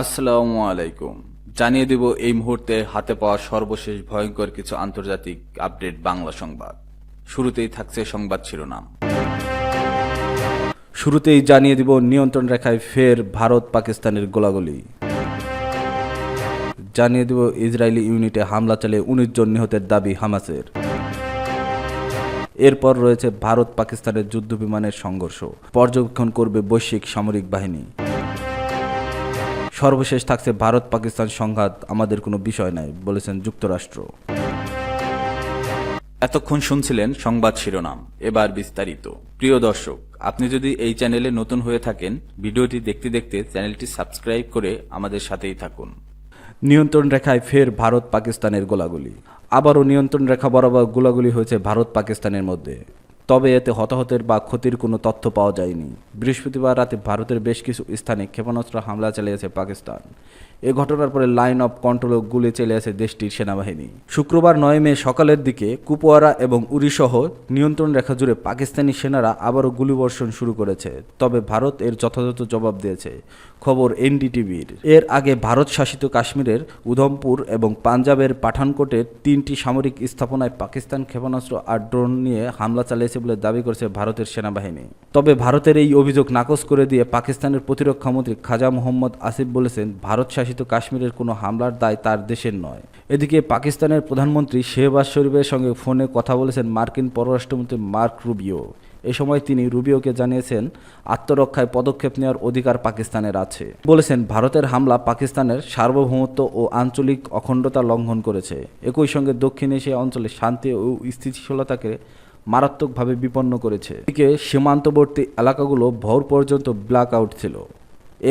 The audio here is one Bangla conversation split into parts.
আসসালামু আলাইকুম। জানিয়ে দিব এই মুহূর্তে হাতে পাওয়া সর্বশেষ ভয়ঙ্কর কিছু আন্তর্জাতিক আপডেট বাংলা সংবাদ। শুরুতেই থাকছে সংবাদ শিরোনাম। শুরুতেই জানিয়ে দিব নিয়ন্ত্রণ রেখায় ফের ভারত পাকিস্তানের গোলাগুলি। জানিয়ে দিব ইসরায়েলি ইউনিটে হামলা চালিয়ে ১৯ জন নিহতের দাবি হামাসের। এরপর রয়েছে ভারত পাকিস্তানের যুদ্ধবিমানের সংঘর্ষ, পর্যবেক্ষণ করবে বৈশ্বিক সামরিক বাহিনী। সর্বশেষ থাকছে ভারত পাকিস্তান সংঘাত আমাদের কোনো বিষয় নাই বলেছেন যুক্তরাষ্ট্র। এতক্ষণ শুনছিলেন সংবাদ শিরোনাম, এবার বিস্তারিত। প্রিয় দর্শক, আপনি যদি এই চ্যানেলে নতুন হয়ে থাকেন, ভিডিওটি দেখতে দেখতে চ্যানেলটি সাবস্ক্রাইব করে আমাদের সাথেই থাকুন। নিয়ন্ত্রণ রেখায় ফের ভারত পাকিস্তানের গোলাগুলি। আবারও নিয়ন্ত্রণ রেখা বরাবর গোলাগুলি হয়েছে ভারত পাকিস্তানের মধ্যে, তবে এতে হতাহতের বা ক্ষতির কোনো তথ্য পাওয়া যায়নি। বৃহস্পতিবার রাতে ভারতের বেশ কিছু স্থানে ক্ষেপণাস্ত্র হামলা চালিয়েছে পাকিস্তান। এ ঘটনার পরে লাইন অফ কন্ট্রোলে গুলি চালিয়েছে দেশটির সেনাবাহিনী। শুক্রবার ৯ মে সকালের দিকে কুপওয়ারা এবং উরিসহ নিয়ন্ত্রণ রেখা জুড়ে পাকিস্তানি সেনারা আবারও গুলিবর্ষণ শুরু করেছে, তবে ভারত এর যথাযথ জবাব দিয়েছে, খবর এনডিটিভির। এর আগে ভারত শাসিত কাশ্মীরের উধমপুর এবং পাঞ্জাবের পাঠানকোটের ৩টি সামরিক স্থাপনায় পাকিস্তান ক্ষেপণাস্ত্র আর ড্রোন নিয়ে হামলা চালিয়েছে বলে দাবি করেছে ভারতের সেনাবাহিনী। তবে ভারতের এই অভিযোগ নাকচ করে দিয়ে পাকিস্তানের প্রতিরক্ষামন্ত্রী খাজা মোহাম্মদ আসিফ বলেছেন, ভারত শাসিত কাশ্মীরের কোনো হামলার দায় তার দেশের নয়। এদিকে পাকিস্তানের প্রধানমন্ত্রী শেহবাজ শরীফের সঙ্গে ফোনে কথা বলেছেন মার্কিন পররাষ্ট্রমন্ত্রী মার্ক রুবিও। এ সময় তিনি রুবিওকে জানিয়েছেন, আত্মরক্ষায় পদক্ষেপ নেওয়ার অধিকার পাকিস্তানের আছে। বলেছেন, ভারতের হামলা পাকিস্তানের সার্বভৌমত্ব ও আঞ্চলিক অখণ্ডতা লঙ্ঘন করেছে। একই সঙ্গে দক্ষিণ এশিয়া অঞ্চলে শান্তি ও স্থিতিশীলতাকে মারাত্মকভাবে বিপন্ন করেছে। এদিকে সীমান্তবর্তী এলাকাগুলো ভোর পর্যন্ত ব্ল্যাক আউট ছিল।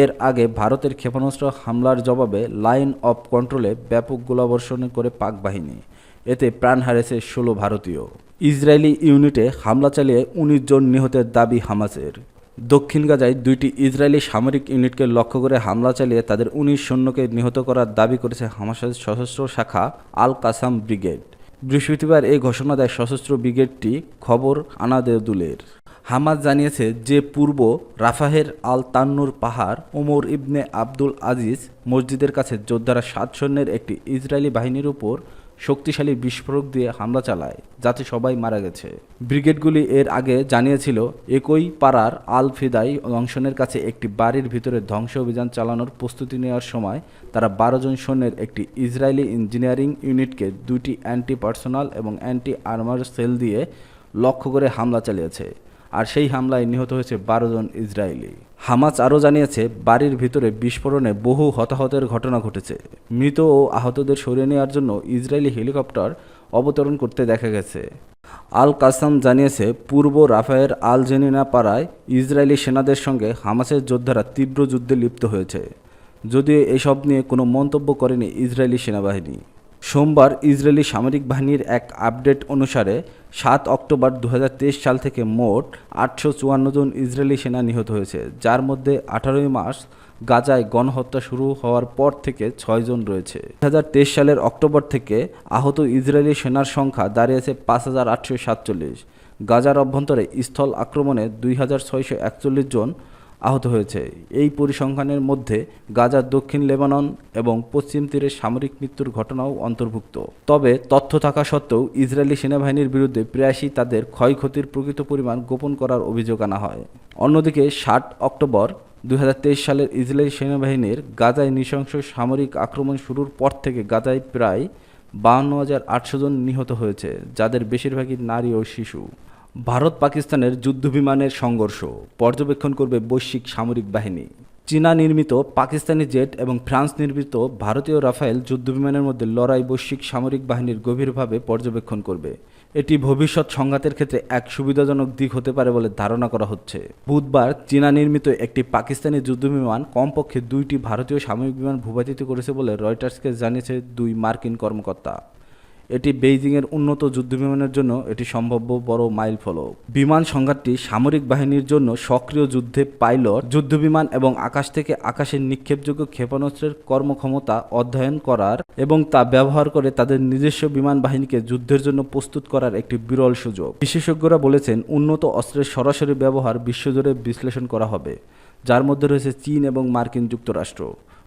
এর আগে ভারতের ক্ষেপণাস্ত্র হামলার জবাবে লাইন অফ কন্ট্রোলে ব্যাপক গোলাবর্ষণ করে পাক বাহিনী। এতে প্রাণ হারিয়েছে ১৬ ভারতীয়। ইসরায়েলি ইউনিটে হামলা চালিয়ে ১৯ জন নিহতের দাবি হামাসের। দক্ষিণ গাজায় ২টি ইসরায়েলি সামরিক ইউনিটকে লক্ষ্য করে হামলা চালিয়ে তাদের ১৯ সৈন্যকে নিহত করার দাবি করেছে হামাসের সশস্ত্র শাখা আল কাসাম ব্রিগেড। বৃহস্পতিবার এই ঘোষণা দেয় সশস্ত্র ব্রিগেডটি, খবর আনাদুলের। হামাস জানিয়েছে যে পূর্ব রাফাহের আল তান্নুর পাহাড় ওমর ইবনে আব্দুল আজিজ মসজিদের কাছে যোদ্ধারা ৭ সৈন্যের একটি ইসরায়েলি বাহিনীর উপর শক্তিশালী বিস্ফোরক দিয়ে হামলা চালায়, যাতে সবাই মারা গেছে। ব্রিগেডগুলি এর আগে জানিয়েছিল, একই পাড়ার আল ফিদাই জংশনের কাছে একটি বাড়ির ভিতরে ধ্বংস অভিযান চালানোর প্রস্তুতি নেওয়ার সময় তারা ১২ জন সৈন্যের একটি ইসরায়েলি ইঞ্জিনিয়ারিং ইউনিটকে ২টি অ্যান্টি পার্সোনাল এবং অ্যান্টি আর্মার সেল দিয়ে লক্ষ্য করে হামলা চালিয়েছে, আর সেই হামলায় নিহত হয়েছে ১২ জন ইসরায়েলি। হামাস আরও জানিয়েছে, বাড়ির ভিতরে বিস্ফোরণে বহু হতাহতের ঘটনা ঘটেছে। মৃত ও আহতদের সরিয়ে নেওয়ার জন্য ইসরায়েলি হেলিকপ্টার অবতরণ করতে দেখা গেছে। আল কাসাম জানিয়েছে, পূর্ব রাফাহের আল জেনিনা পাড়ায় ইসরায়েলি সেনাদের সঙ্গে হামাসের যোদ্ধারা তীব্র যুদ্ধে লিপ্ত হয়েছে, যদিও এসব নিয়ে কোনো মন্তব্য করেনি ইসরায়েলি সেনাবাহিনী। সোমবার ইসরায়েলি সামরিক বাহিনীর এক আপডেট অনুসারে ৭ অক্টোবর ২০২৩ সাল থেকে মোট ৮৫৪ জন ইসরায়েলি সেনা নিহত হয়েছে, যার মধ্যে ১৮ মার্চ গাজায় গণহত্যা শুরু হওয়ার পর থেকে ৬ জন রয়েছে। ২০২৩ সালের অক্টোবর থেকে আহত ইসরায়েলি সেনার সংখ্যা দাঁড়িয়েছে ৫,৮৪৭। গাজার অভ্যন্তরে স্থল আক্রমণে ২,৬৪১ জন আহত হয়েছে। এই পরিসংখ্যানের মধ্যে গাজার দক্ষিণ লেবানন এবং পশ্চিম তীরে সামরিক মৃত্যুর ঘটনাও অন্তর্ভুক্ত। তবে তথ্য থাকা সত্ত্বেও ইসরায়েলি সেনাবাহিনীর বিরুদ্ধে প্রায়শই তাদের ক্ষয়ক্ষতির প্রকৃত পরিমাণ গোপন করার অভিযোগ আনা হয়। অন্যদিকে ৭ অক্টোবর ২০২৩ সালের ইসরায়েলি সেনাবাহিনীর গাজায় নৃশংস সামরিক আক্রমণ শুরুর পর থেকে গাজায় প্রায় ৫২,৮০০ জন নিহত হয়েছে, যাদের বেশিরভাগই নারী ও শিশু। ভারত পাকিস্তানের যুদ্ধবিমানের সংঘর্ষ, পর্যবেক্ষণ করবে বৈশ্বিক সামরিক বাহিনী। চীনা নির্মিত পাকিস্তানি জেট এবং ফ্রান্স নির্মিত ভারতীয় রাফায়েল যুদ্ধবিমানের মধ্যে লড়াই বৈশ্বিক সামরিক বাহিনীর গভীরভাবে পর্যবেক্ষণ করবে। এটি ভবিষ্যৎ সংঘাতের ক্ষেত্রে এক সুবিধাজনক দিক হতে পারে বলে ধারণা করা হচ্ছে। বুধবার চীনা নির্মিত একটি পাকিস্তানি যুদ্ধবিমান কমপক্ষে ২টি ভারতীয় সামরিক বিমান ভূপাতিত করেছে বলে রয়টার্সকে জানিয়েছে ২ মার্কিন কর্মকর্তা। এটি বেইজিংয়ের উন্নত যুদ্ধবিমানের জন্য এটি সম্ভাব্য বড় মাইল ফলক। বিমান সংঘাতটি সামরিক বাহিনীর জন্য সক্রিয় যুদ্ধে পাইলট যুদ্ধবিমান এবং আকাশ থেকে আকাশে নিক্ষেপযোগ্য ক্ষেপণাস্ত্রের কর্মক্ষমতা অধ্যয়ন করার এবং তা ব্যবহার করে তাদের নিজস্ব বিমান বাহিনীকে যুদ্ধের জন্য প্রস্তুত করার একটি বিরল সুযোগ। বিশেষজ্ঞরা বলেছেন, উন্নত অস্ত্রের সরাসরি ব্যবহার বিশ্বজুড়ে বিশ্লেষণ করা হবে, যার মধ্যে রয়েছে চীন এবং মার্কিন যুক্তরাষ্ট্র।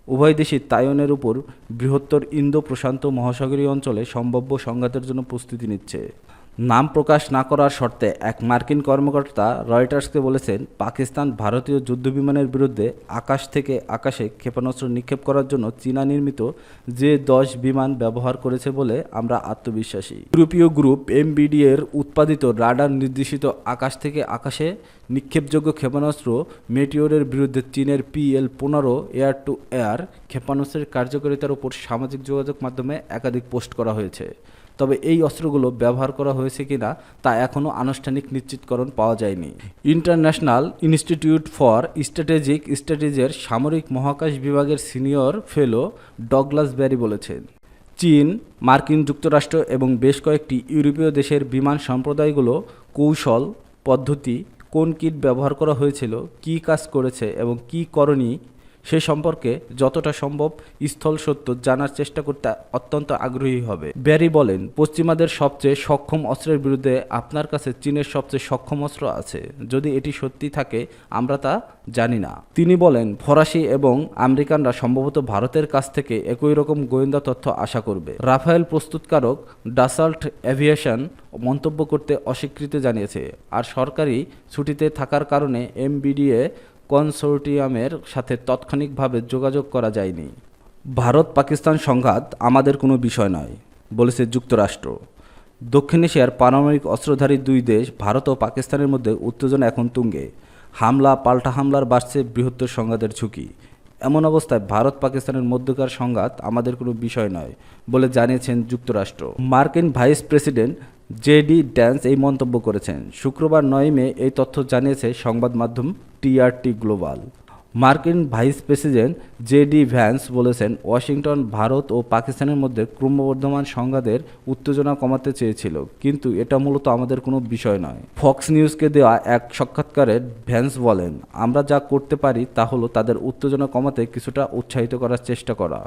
উভয় দেশই তাইওয়ানের উপর বৃহত্তর ইন্দো প্রশান্ত মহাসাগরীয় অঞ্চলে সম্ভাব্য সংঘাতের জন্য প্রস্তুতি নিচ্ছে। নাম প্রকাশ না করার শর্তে এক মার্কিন কর্মকর্তা রয়টার্সকে বলেছেন, পাকিস্তান ভারতীয় যুদ্ধবিমানের বিরুদ্ধে আকাশ থেকে আকাশে ক্ষেপণাস্ত্র নিক্ষেপ করার জন্য চীনা নির্মিত জে-10 বিমান ব্যবহার করেছে বলে আমরা আত্মবিশ্বাসী। ইউরোপীয় গ্রুপ এমবিডি এর উৎপাদিত রাডার নির্দেশিত আকাশ থেকে আকাশে নিক্ষেপযোগ্য ক্ষেপণাস্ত্র মেটিওরের বিরুদ্ধে চীনের PL-15 এয়ার টু এয়ার ক্ষেপণাস্ত্রের কার্যকারিতার উপর সামাজিক যোগাযোগ মাধ্যমে একাধিক পোস্ট করা হয়েছে। তবে এই অস্ত্রগুলো ব্যবহার করা হয়েছে কিনা তা এখনও আনুষ্ঠানিক নিশ্চিতকরণ পাওয়া যায়নি। ইন্টারন্যাশনাল ইনস্টিটিউট ফর স্ট্র্যাটেজিক স্টাডিজের সামরিক মহাকাশ বিভাগের সিনিয়র ফেলো ডগলাস ব্যারি বলেছেন, চীন, মার্কিন যুক্তরাষ্ট্র এবং বেশ কয়েকটি ইউরোপীয় দেশের বিমান সম্প্রদায়গুলো কৌশল, পদ্ধতি, কোন কিট ব্যবহার করা হয়েছিল, কী কাজ করেছে এবং কী করণী সে সম্পর্কে যতটা সম্ভব স্থল সত্য জানার চেষ্টা করতে অত্যন্ত আগ্রহী হবে। ব্যারি বলেন, পশ্চিমাদের সবচেয়ে সক্ষম অস্ত্রের বিরুদ্ধে আপনার কাছে চীনের সবচেয়ে সক্ষম অস্ত্র আছে। যদি এটি সত্যি থাকে আমরা তা জানি না। তিনি বলেন, ফরাসি এবং আমেরিকানরা সম্ভবত ভারতের কাছ থেকে একই রকম গোয়েন্দা তথ্য আশা করবে। রাফায়েল প্রস্তুতকারক ডাসাল্ট এভিয়েশন মন্তব্য করতে অস্বীকৃতি জানিয়েছে, আর সরকারি ছুটিতে থাকার কারণে এমবিডিএ কনসোর্টিয়ামের সাথে তাৎক্ষণিকভাবে যোগাযোগ করা যায়নি। ভারত পাকিস্তান সংঘাত আমাদের কোনো বিষয় নয়, বলেছে যুক্তরাষ্ট্র। দক্ষিণ এশিয়ার পারমাণবিক অস্ত্রধারী দুই দেশ ভারত ও পাকিস্তানের মধ্যে উত্তেজনা এখন তুঙ্গে। হামলা পাল্টা হামলার বাড়ছে বৃহত্তর সংঘাতের ঝুঁকি। এমন অবস্থায় ভারত পাকিস্তানের মধ্যকার সংঘাত আমাদের কোনো বিষয় নয় বলে জানিয়েছেন যুক্তরাষ্ট্র। মার্কিন ভাইস প্রেসিডেন্ট জেডি ভ্যান্স এই মন্তব্য করেছেন। শুক্রবার 9 মে এই তথ্য জানিয়েছে সংবাদ মাধ্যম টিআরটি গ্লোবাল। মার্কিন ভাইস প্রেসিডেন্ট জেডি ভ্যান্স বলেছেন, ওয়াশিংটন ভারত ও পাকিস্তানের মধ্যে ক্রমবর্ধমান সংঘাতের উত্তেজনা কমাতে চেয়েছিল, কিন্তু এটা মূলত আমাদের কোনো বিষয় নয়। ফক্স নিউজকে দেওয়া এক সাক্ষাৎকারে ভ্যান্স বলেন, আমরা যা করতে পারি তা হলো তাদের উত্তেজনা কমাতে কিছুটা উৎসাহিত করার চেষ্টা করা,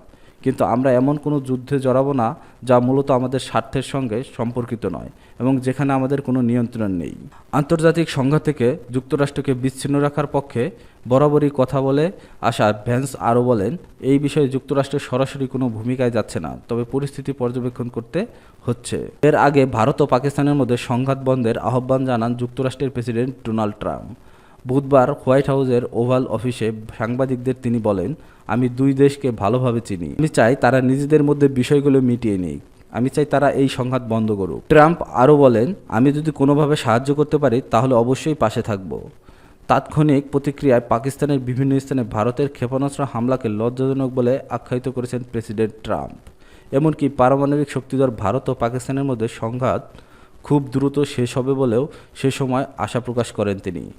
কিন্তু আমরা এমন কোনো যুদ্ধে জড়াবো না যা মূলত আমাদের স্বার্থের সঙ্গে সম্পর্কিত নয় এবং যেখানে আমাদের কোনো নিয়ন্ত্রণ নেই। আন্তর্জাতিক সংঘাত থেকে যুক্তরাষ্ট্রকে বিচ্ছিন্ন রাখার পক্ষে বরাবরই কথা বলে আসা ভ্যান্স আরও বলেন, এই বিষয়ে যুক্তরাষ্ট্রের সরাসরি কোনো ভূমিকায় যাচ্ছে না, তবে পরিস্থিতি পর্যবেক্ষণ করতে হচ্ছে। এর আগে ভারত ও পাকিস্তানের মধ্যে সংঘাত বন্ধের আহ্বান জানান যুক্তরাষ্ট্রের প্রেসিডেন্ট ডোনাল্ড ট্রাম্প। বুধবার হোয়াইট হাউসের ওভাল অফিসে সাংবাদিকদের তিনি বলেন, আমি দুই দেশকে ভালোভাবে চিনি। আমি চাই তারা নিজেদের মধ্যে বিষয়গুলো মিটিয়ে নিক। আমি চাই তারা এই সংঘাত বন্ধ করুক। ট্রাম্প আরও বলেন, আমি যদি কোনোভাবে সাহায্য করতে পারি তাহলে অবশ্যই পাশে থাকব। তাৎক্ষণিক প্রতিক্রিয়ায় পাকিস্তানের বিভিন্ন স্থানে ভারতের ক্ষেপণাস্ত্র হামলাকে লজ্জাজনক বলে আখ্যায়িত করেছেন প্রেসিডেন্ট ট্রাম্প। এমনকি পারমাণবিক শক্তিধর ভারত ও পাকিস্তানের মধ্যে সংঘাত খুব দ্রুত শেষ হবে বলেও সে সময় আশা প্রকাশ করেন তিনি।